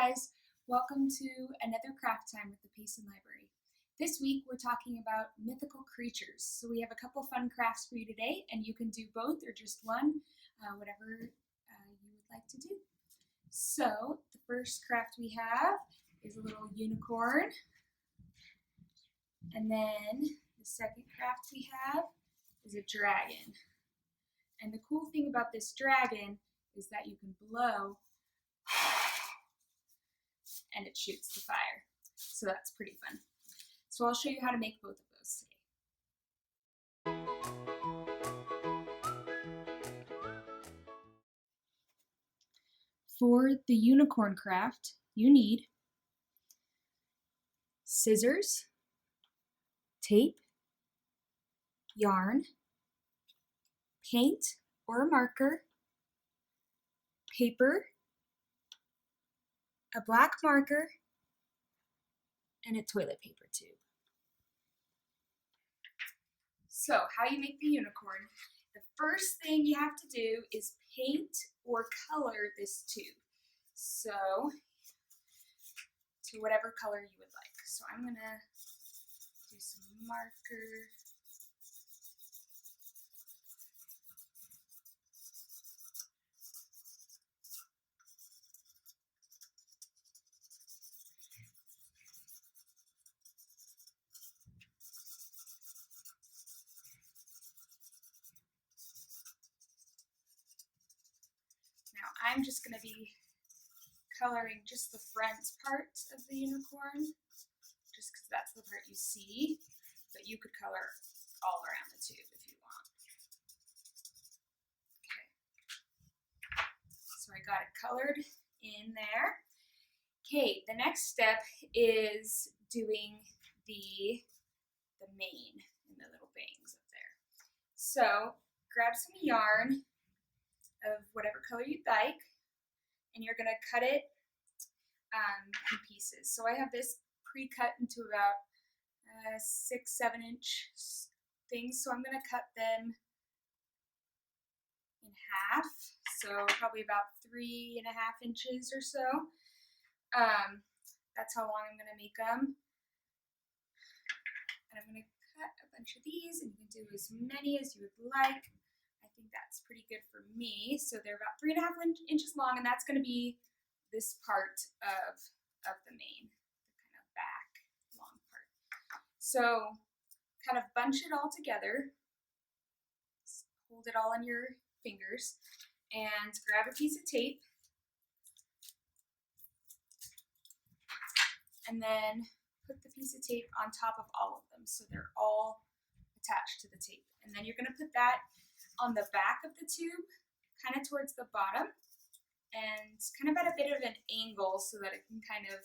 guys, welcome to another craft time with the Payson Library. This week we're talking about mythical creatures. So we have a couple fun crafts for you today, and you can do both or just one, whatever you would like to do. So the first craft we have is a little unicorn, and then the second craft we have is a dragon. And the cool thing about this dragon is that you can blow and it shoots the fire. So that's pretty fun. So I'll show you how to make both of those today. For the unicorn craft, you need scissors, tape, yarn, paint or a marker, paper, a black marker, and a toilet paper tube. So how you make the unicorn. The first thing you have to do is paint or color this tube. So to whatever color you would like. So I'm gonna do some marker. Now I'm just going to be coloring just the front part of the unicorn, just because that's the part you see, but you could color all around the tube if you want. Okay, so I got it colored in there. Okay, the next step is doing the mane and the little bangs up there. So grab some yarn of whatever color you'd like, and you're going to cut it in pieces. So I have this pre-cut into about 6-7 inch things, so I'm going to cut them in half, so probably about 3.5 inches or so. That's how long I'm going to make them. And I'm going to cut a bunch of these, and you can do as many as you would like. I think that's pretty good for me. So they're about 3.5 inches long, and that's going to be this part of the mane, the kind of back long part. So kind of bunch it all together, hold it all in your fingers, and grab a piece of tape, and then put the piece of tape on top of all of them so they're all attached to the tape. And then you're going to put that on the back of the tube, kind of towards the bottom, and kind of at a bit of an angle so that it can kind of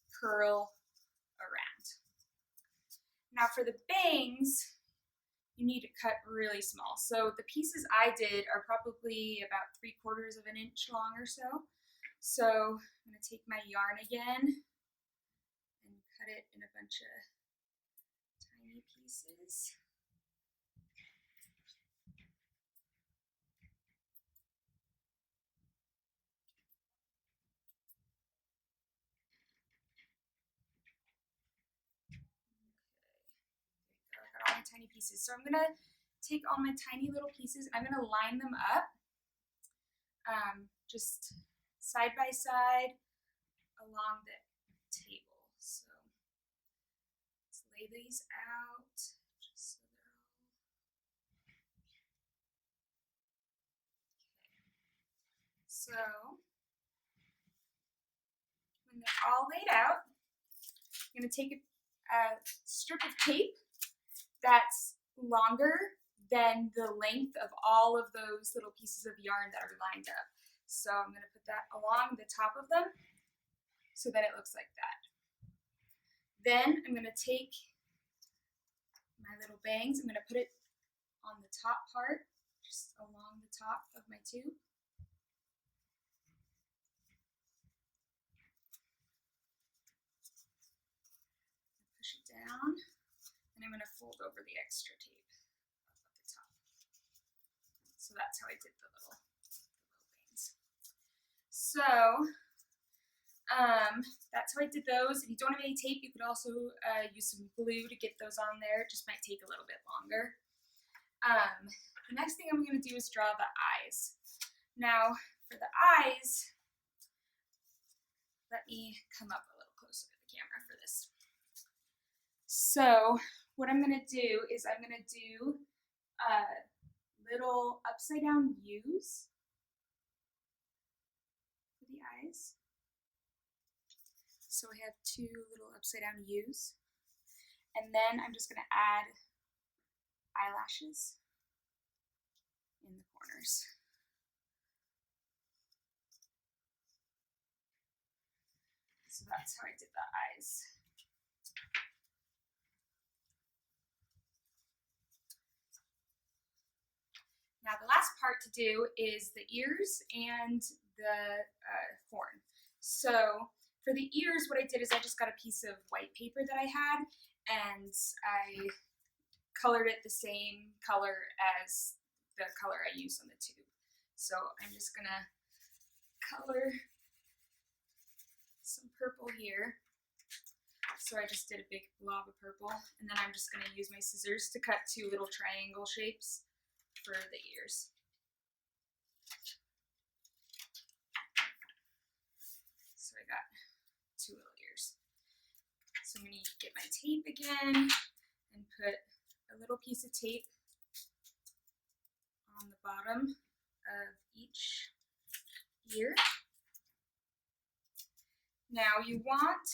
curl around. Now for the bangs, you need to cut really small. So the pieces I did are probably about 3/4 of an inch long or so. So I'm going to take my yarn again and cut it in a bunch of tiny pieces. All my tiny pieces. So I'm going to take all my tiny little pieces and I'm going to line them up just side by side along the table. So let's lay these out just so they're all okay. So when they're all laid out, I'm going to take a strip of tape that's longer than the length of all of those little pieces of yarn that are lined up. So I'm going to put that along the top of them so that it looks like that. Then I'm going to take my little bangs, I'm going to put it on the top part, just along the top of my tube. Push it down. And I'm going to fold over the extra tape up at the top. So that's how I did the little bangs. So That's how I did those. If you don't have any tape, you could also use some glue to get those on there. It just might take a little bit longer. The next thing I'm going to do is draw the eyes. Now, for the eyes, let me come up a little closer to the camera for this. So, what I'm going to do is I'm going to do little upside down U's for the eyes. So I have two little upside down U's. And then I'm just going to add eyelashes in the corners. So that's how I did the eyes. Now the last part to do is the ears and the horn. So for the ears, what I did is I just got a piece of white paper that I had, and I colored it the same color as the color I used on the tube. So I'm just gonna color some purple here. So I just did a big blob of purple, and then I'm just gonna use my scissors to cut two little triangle shapes for the ears. So I got two little ears. So I'm going to get my tape again and put a little piece of tape on the bottom of each ear. Now you want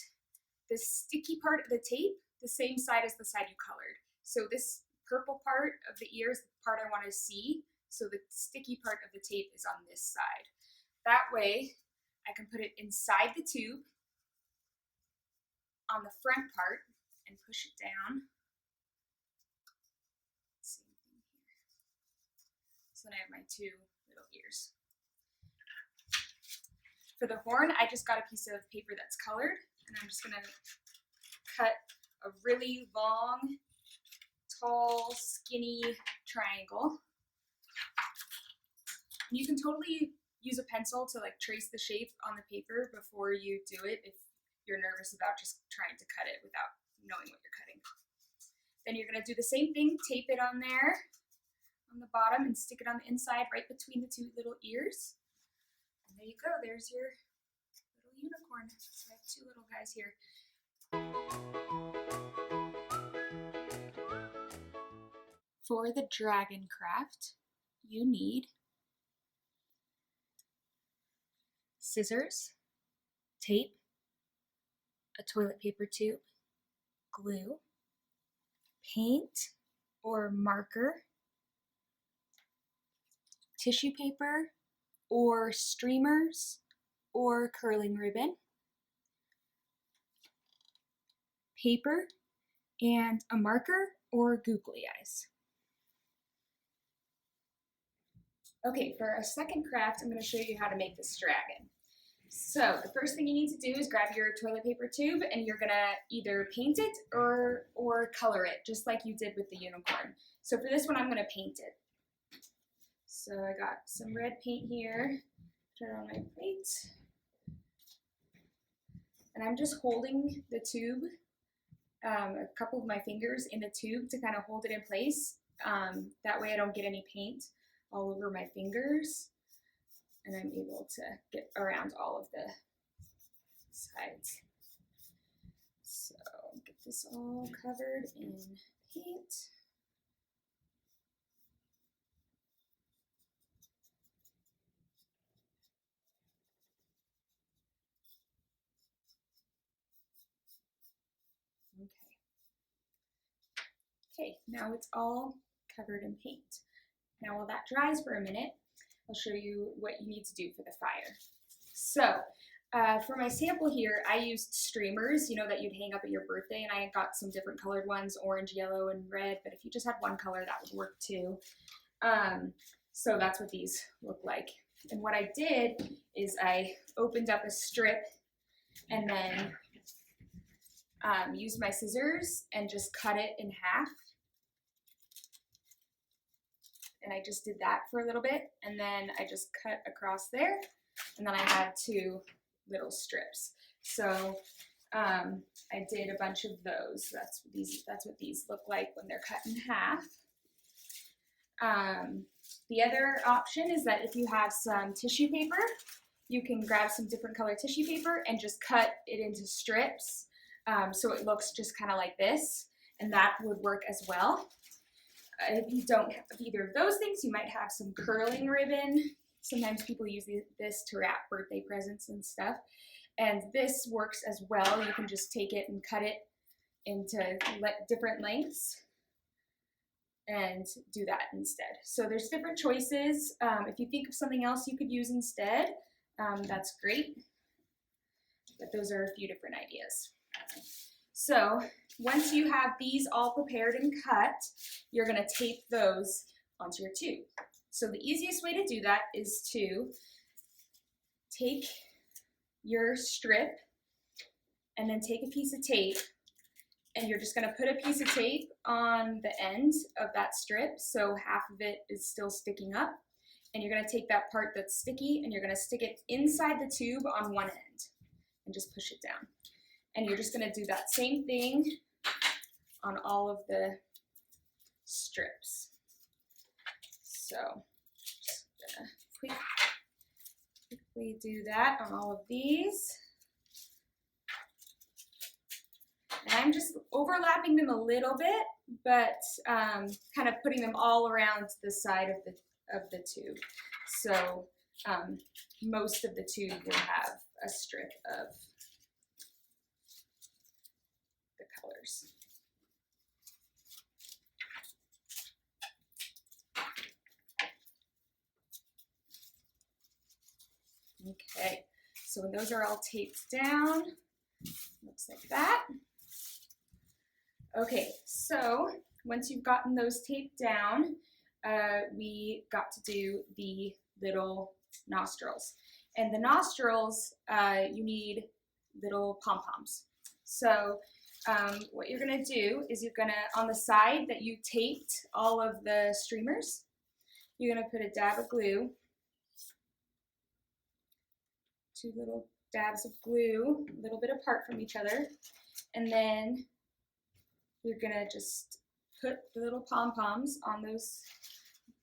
the sticky part of the tape the same side as the side you colored. So this purple part of the ear is the part I want to see, so the sticky part of the tape is on this side. That way I can put it inside the tube on the front part and push it down. Same thing here. So then I have my two little ears. For the horn, I just got a piece of paper that's colored, and I'm just gonna cut a really long, tall, skinny triangle. And you can totally use a pencil to like trace the shape on the paper before you do it if you're nervous about just trying to cut it without knowing what you're cutting. Then you're gonna do the same thing, tape it on there on the bottom and stick it on the inside right between the two little ears. And there you go, there's your little unicorn. So I have two little guys here. For the dragon craft, you need scissors, tape, a toilet paper tube, glue, paint or marker, tissue paper or streamers or curling ribbon, paper, and a marker or googly eyes. Okay, for our second craft, I'm going to show you how to make this dragon. So the first thing you need to do is grab your toilet paper tube, and you're going to either paint it or color it, just like you did with the unicorn. So for this one, I'm going to paint it. So I got some red paint here, put it on my plate. And I'm just holding the tube, a couple of my fingers in the tube to kind of hold it in place. That way I don't get any paint all over my fingers, and I'm able to get around all of the sides. So get this all covered in paint. Okay, now it's all covered in paint. Now while that dries for a minute, I'll show you what you need to do for the fire. So for my sample here, I used streamers, you know, that you'd hang up at your birthday, and I got some different colored ones, orange, yellow, and red, but if you just had one color, that would work too. So that's what these look like. And what I did is I opened up a strip and then used my scissors and just cut it in half. And I just did that for a little bit, and then I just cut across there, and then I had to little strips. So I did a bunch of those. That's what these look like when they're cut in half. The other option is that if you have some tissue paper, you can grab some different color tissue paper and just cut it into strips, so it looks just kind of like this, and that would work as well. If you don't have either of those things, you might have some curling ribbon. Sometimes people use this to wrap birthday presents and stuff, and this works as well. You can just take it and cut it into different lengths and do that instead. So there's different choices. If you think of something else you could use instead, that's great, but those are a few different ideas. So once you have these all prepared and cut, you're gonna tape those onto your tube. So the easiest way to do that is to take your strip and then take a piece of tape, and you're just gonna put a piece of tape on the end of that strip so half of it is still sticking up. And you're gonna take that part that's sticky and you're gonna stick it inside the tube on one end and just push it down. And you're just gonna do that same thing on all of the strips. So just gonna quickly do that on all of these. And I'm just overlapping them a little bit, but kind of putting them all around the side of the tube. So most of the tube will have a strip of the colors. Okay, so when those are all taped down, looks like that. Okay, so once you've gotten those taped down, we got to do the little nostrils. And the nostrils, you need little pom-poms. So what you're gonna do is you're gonna, on the side that you taped all of the streamers, you're gonna put a dab of glue, 2 little dabs of glue, a little bit apart from each other, and then you're gonna just put the little pom-poms on those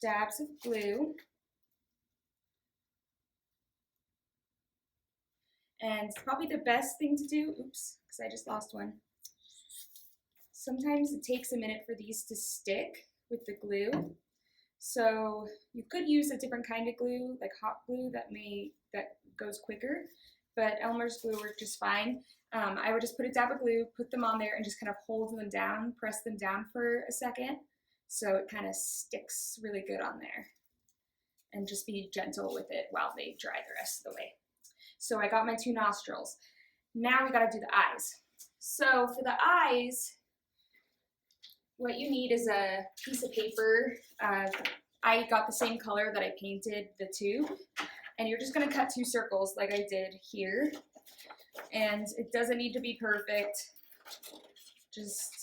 dabs of glue. And probably the best thing to do, oops, because I just lost one. Sometimes it takes a minute for these to stick with the glue. So you could use a different kind of glue, like hot glue that goes quicker, but Elmer's glue worked just fine. I would just put a dab of glue, put them on there, and just kind of hold them down, press them down for a second, so it kind of sticks really good on there. And just be gentle with it while they dry the rest of the way. So I got my 2 nostrils. Now we gotta do the eyes. So for the eyes, what you need is a piece of paper. I got the same color that I painted the tube. And you're just gonna cut 2 circles like I did here. And it doesn't need to be perfect. Just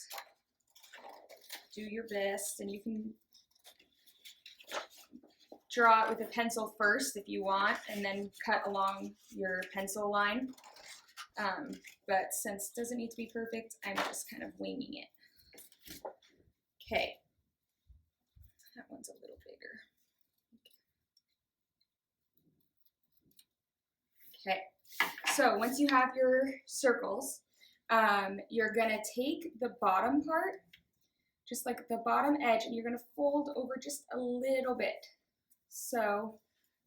do your best, and you can draw it with a pencil first if you want, and then cut along your pencil line. But since it doesn't need to be perfect, I'm just kind of winging it. Okay, that one's a little bigger. Okay, so once you have your circles, you're gonna take the bottom part, just like the bottom edge, and you're gonna fold over just a little bit. So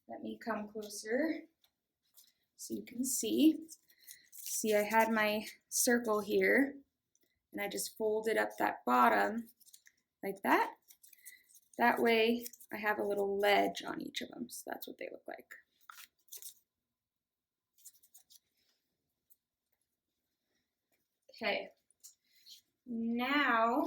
let me come closer so you can see. See, I had my circle here, and I just folded up that bottom like that. That way I have a little ledge on each of them, so that's what they look like. Okay, now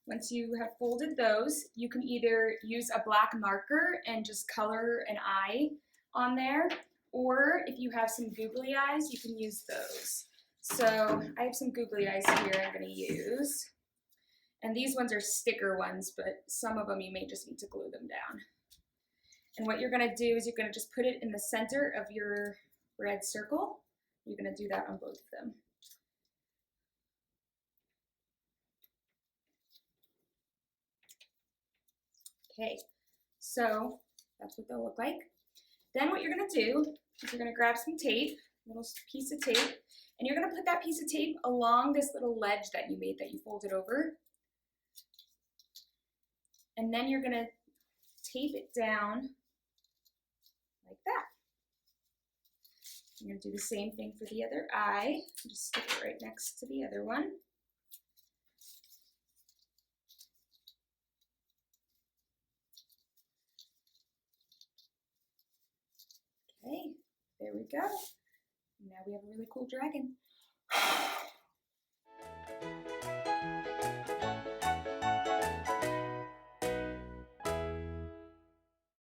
once you have folded those, you can either use a black marker and just color an eye on there, or if you have some googly eyes, you can use those. So I have some googly eyes here I'm going to use. And these ones are sticker ones, but some of them you may just need to glue them down. And what you're going to do is you're going to just put it in the center of your red circle. You're going to do that on both of them. Okay, so that's what they'll look like. Then what you're going to do is you're going to grab some tape, a little piece of tape, and you're going to put that piece of tape along this little ledge that you made that you folded over. And then you're going to tape it down like that. I'm going to do the same thing for the other eye. Just stick it right next to the other one. Okay, there we go. Now we have a really cool dragon.